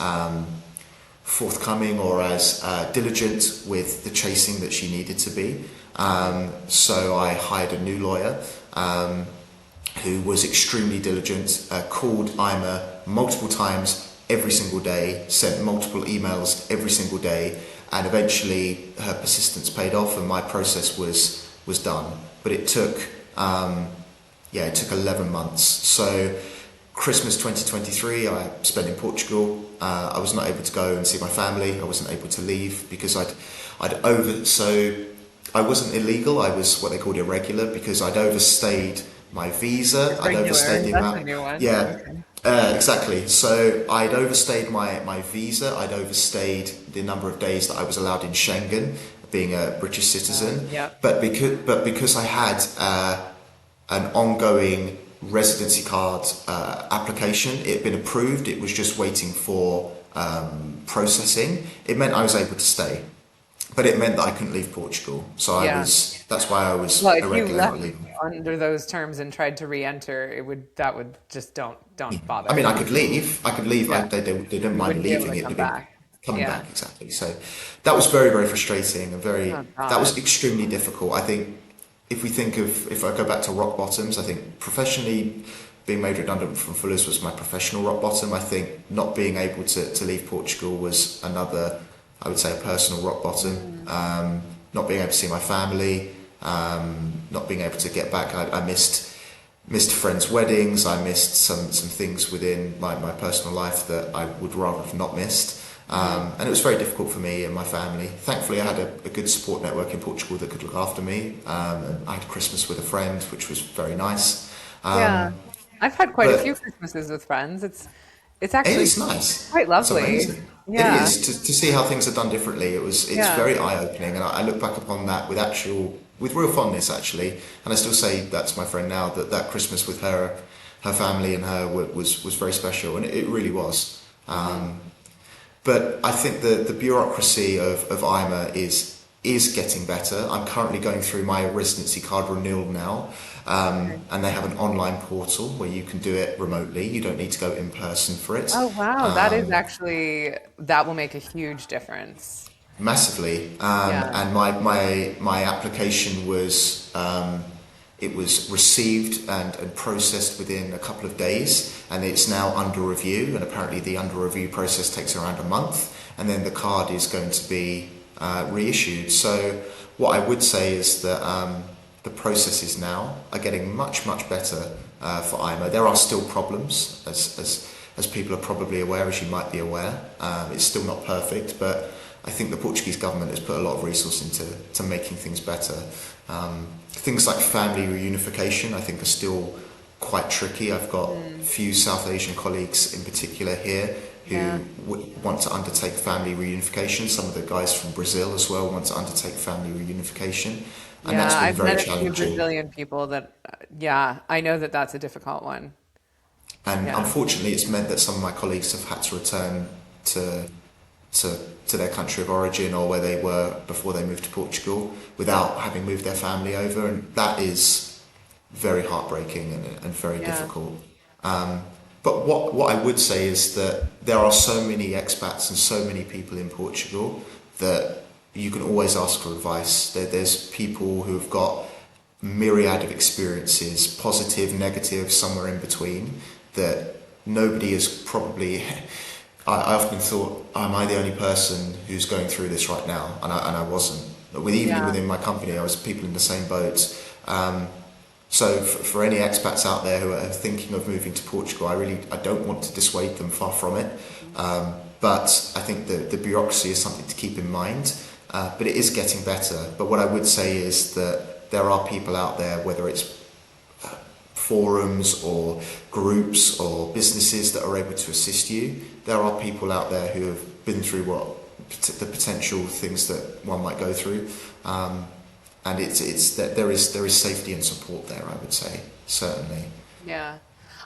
forthcoming or as diligent with the chasing that she needed to be. So I hired a new lawyer who was extremely diligent, called IMA multiple times every single day, sent multiple emails every single day, and eventually her persistence paid off and my process was done. But it took, it took 11 months. So Christmas 2023 I spent in Portugal. I was not able to go and see my family. I wasn't able to leave because so I wasn't illegal, I was what they called irregular because I'd overstayed my visa. I'd overstayed the amount. Yeah, exactly. So I'd overstayed my visa. I'd overstayed the number of days that I was allowed in Schengen, being a British citizen. But because I had an ongoing residency card application, it had been approved. It was just waiting for processing. It meant I was able to stay. But it meant that I couldn't leave Portugal, so that's why I was Well, if you irregular, not left leaving. under those terms and tried to re-enter, that would just don't I mean, bother. I could leave. I could leave. Yeah. They didn't You mind wouldn't be able leaving. to It come would be back. coming Yeah. back, exactly. So that was very, very frustrating and Oh that was God. extremely difficult. I think if I go back to rock bottoms, I think professionally being made redundant from Fuller's was my professional rock bottom. I think not being able to leave Portugal was another, I would say, a personal rock bottom. Not being able to see my family, not being able to get back. I missed friends' weddings. I missed some things within my personal life that I would rather have not missed. And it was very difficult for me and my family. Thankfully, I had a good support network in Portugal that could look after me. And I had Christmas with a friend, which was very nice. Yeah. I've had quite a few But Christmases with friends. It's it actually is nice. quite It's lovely. amazing. It Yeah. is to see how things are done differently. It's Yeah. very eye opening, and I look back upon that with real fondness actually. And I still say that to my friend now that Christmas with her family and her was very special, and it really was. But I think the bureaucracy of IMA is getting better. I'm currently going through my residency card renewal now, and they have an online portal where you can do it remotely. You don't need to go in person for it. Oh wow, that will make a huge difference. Massively. Yeah. And my application was it was received and processed within a couple of days, and it's now under review. And apparently, the under review process takes around a month, and then the card is going to be reissued. So, what I would say is that the processes now are getting much better for IMO. There are still problems, as people are probably aware, as you might be aware. It's still not perfect, but I think the Portuguese government has put a lot of resource into making things better. Things like family reunification, I think, are still quite tricky. I've got a few South Asian colleagues in particular here who Yeah. want to undertake family reunification. Some of the guys from Brazil as well want to undertake family reunification, and Yeah, that's been I've very met a few challenging. Brazilian people that, yeah, I know that that's a difficult one. And Yeah. unfortunately, it's meant that some of my colleagues have had to return to to their country of origin or where they were before they moved to Portugal without having moved their family over, and that is very heartbreaking and very Yeah. difficult. But what I would say is that there are so many expats and so many people in Portugal that you can always ask for advice. There's people who have got myriad of experiences, positive, negative, somewhere in between, that nobody is probably. I often thought, am I the only person who's going through this right now? And I wasn't. Even Yeah. within my company, I was people in the same boat. So for any expats out there who are thinking of moving to Portugal, I don't want to dissuade them, far from it. But I think the bureaucracy is something to keep in mind. But it is getting better. But what I would say is that there are people out there, whether it's forums or groups or businesses that are able to assist you. There are people out there who have been through what the potential things that one might go through. And it's that there is safety and support there. I would say certainly. Yeah.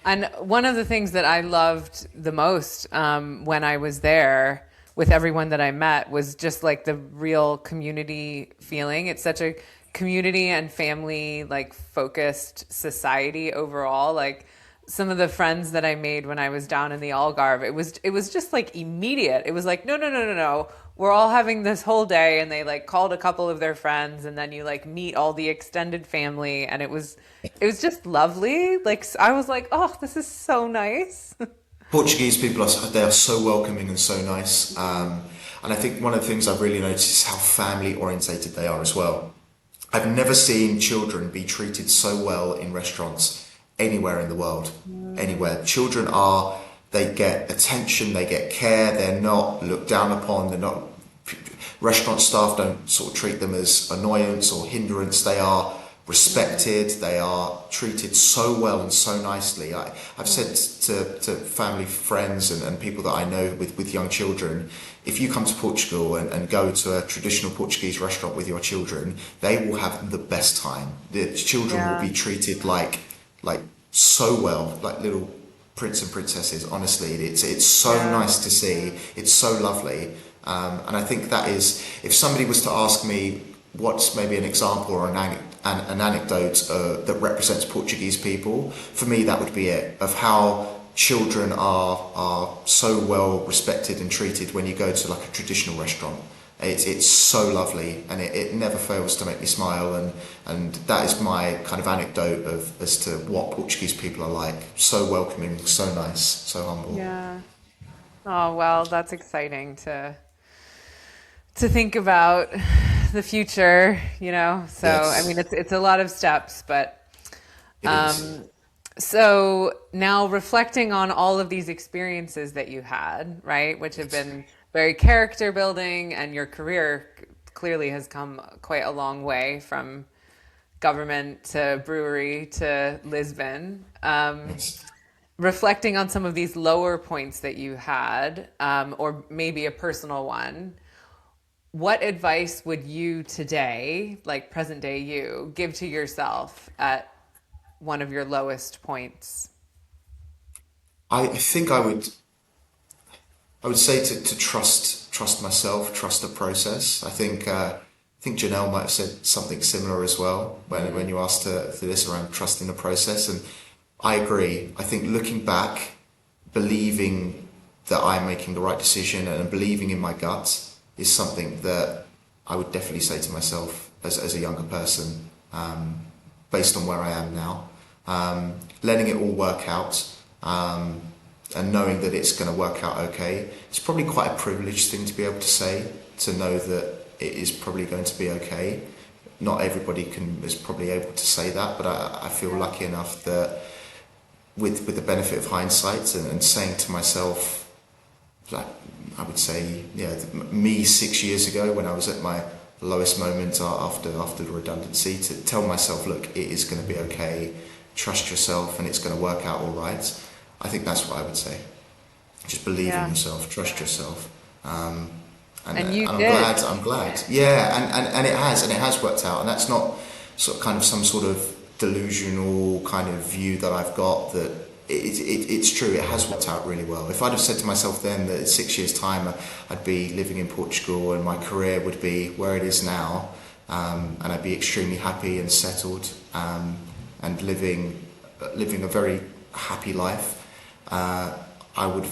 And one of the things that I loved the most when I was there with everyone that I met was just like the real community feeling. It's such a community and family like focused society overall. Like some of the friends that I made when I was down in the Algarve, it was just like immediate. It was like, no, no, no, no, no. We're all having this whole day, and they like called a couple of their friends, and then you like meet all the extended family, and it was just lovely. Like I was like, oh, this is so nice. Portuguese people they are so welcoming and so nice. And I think one of the things I've really noticed is how family orientated they are as well. I've never seen children be treated so well in restaurants anywhere in the world. Anywhere. Children are, they get attention, they get care, they're not looked down upon, they're not, restaurant staff don't sort of treat them as annoyance or hindrance. They are respected, they are treated so well and so nicely. I've said to family, friends, and people that I know with young children, if you come to Portugal and go to a traditional Portuguese restaurant with your children, they will have the best time. The children will Yeah. be treated like so well, like little prince and princesses. Honestly, it's so Yeah. nice to see. It's so lovely, and I think that is, if somebody was to ask me what's maybe an example or an anecdote that represents Portuguese people, for me that would be it, of how children are so well respected and treated when you go to like a traditional restaurant. It's so lovely, and it never fails to make me smile, and that is my kind of anecdote of as to what Portuguese people are like. So welcoming, so nice, so humble. Yeah. Oh, well, that's exciting to think about the future, you know. So, I mean, Yes, it's a lot of steps, but it is. so now reflecting on all of these experiences that you had, right, which have Yes. been very character building, and your career clearly has come quite a long way from government to brewery to Lisbon. Yes. Reflecting on some of these lower points that you had, or maybe a personal one, what advice would you today, like present day you, give to yourself at one of your lowest points? I think I would say to trust myself, trust the process. I think Janelle might have said something similar as well when you asked her for this around trusting the process, and I agree. I think looking back, believing that I'm making the right decision and believing in my gut is something that I would definitely say to myself as a younger person, based on where I am now. Letting it all work out, and knowing that it's going to work out okay. It's probably quite a privileged thing to be able to say, to know that it is probably going to be okay. Not everybody is probably able to say that, but I feel lucky enough that with the benefit of hindsight, and saying to myself, like, I would say, yeah, me 6 years ago when I was at my lowest moment after the redundancy, to tell myself, look, it is going to be okay. Trust yourself, and it's going to work out all right. I think that's what I would say. Just believe in Yeah. yourself, trust yourself, And and you I'm did. glad. I'm glad. Yeah, and it has worked out, and that's not sort of kind of some sort of delusional kind of view that I've got, that it's true. It has worked out really well. If I'd have said to myself then that in 6 years' time I'd be living in Portugal and my career would be where it is now, and I'd be extremely happy and settled, and living a very happy life, I would,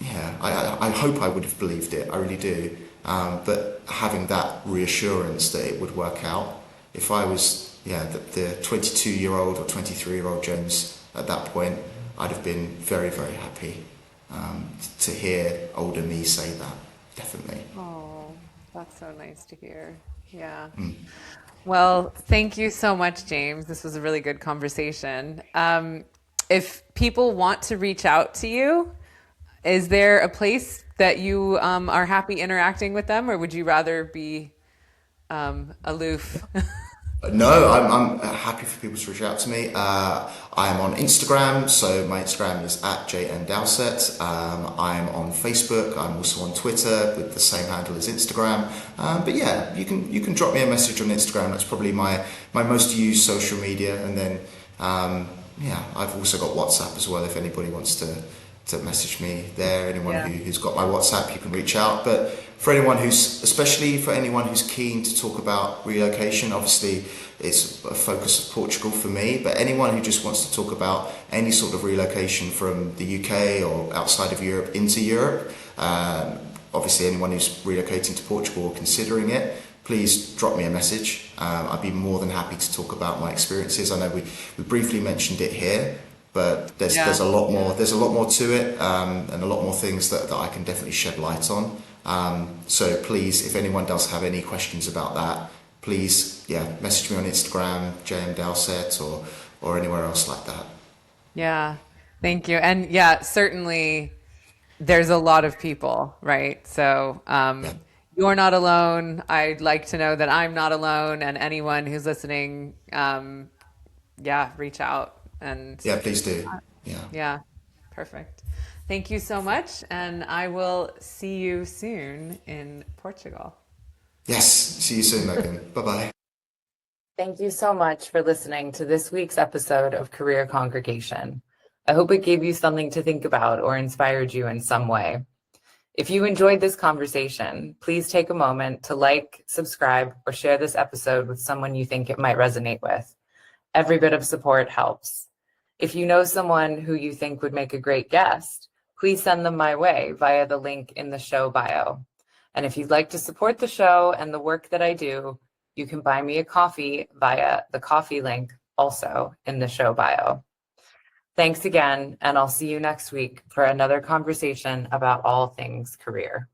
yeah, I hope I would have believed it. I really do. But having that reassurance that it would work out, if I was, yeah, the 22-year-old or 23-year-old James at that point, I'd have been very, very happy, to hear older me say that. Definitely. Oh, that's so nice to hear. Yeah. Well, thank you so much, James. This was a really good conversation. If people want to reach out to you, is there a place that you are happy interacting with them, or would you rather be aloof? No, I'm happy for people to reach out to me. I am on Instagram, so my Instagram is at @JMDowsett. I'm on Facebook. I'm also on Twitter with the same handle as Instagram. But yeah, you can drop me a message on Instagram. That's probably my most used social media. And then yeah, I've also got WhatsApp as well. If anybody wants to message me there, anyone Yeah. who's got my WhatsApp, you can reach out. But for anyone especially for anyone who's keen to talk about relocation, obviously it's a focus of Portugal for me, but anyone who just wants to talk about any sort of relocation from the UK or outside of Europe into Europe, obviously anyone who's relocating to Portugal or considering it, please drop me a message. I'd be more than happy to talk about my experiences. I know we briefly mentioned it here, but there's Yeah. a lot more to it, and a lot more things that I can definitely shed light on. So please, if anyone does have any questions about that, please message me on Instagram, JM Dowsett, or anywhere else like that. Yeah. Thank you. And yeah, certainly there's a lot of people, right? So Yeah, you're not alone. I'd like to know that I'm not alone, and anyone who's listening, yeah, reach out. And yeah, please do. Yeah. yeah, perfect. Thank you so much. And I will see you soon in Portugal. Yes. See you soon, Megan. Bye bye. Thank you so much for listening to this week's episode of Career Congregation. I hope it gave you something to think about or inspired you in some way. If you enjoyed this conversation, please take a moment to like, subscribe, or share this episode with someone you think it might resonate with. Every bit of support helps. If you know someone who you think would make a great guest, please send them my way via the link in the show bio. And if you'd like to support the show and the work that I do, you can buy me a coffee via the coffee link also in the show bio. Thanks again, and I'll see you next week for another conversation about all things career.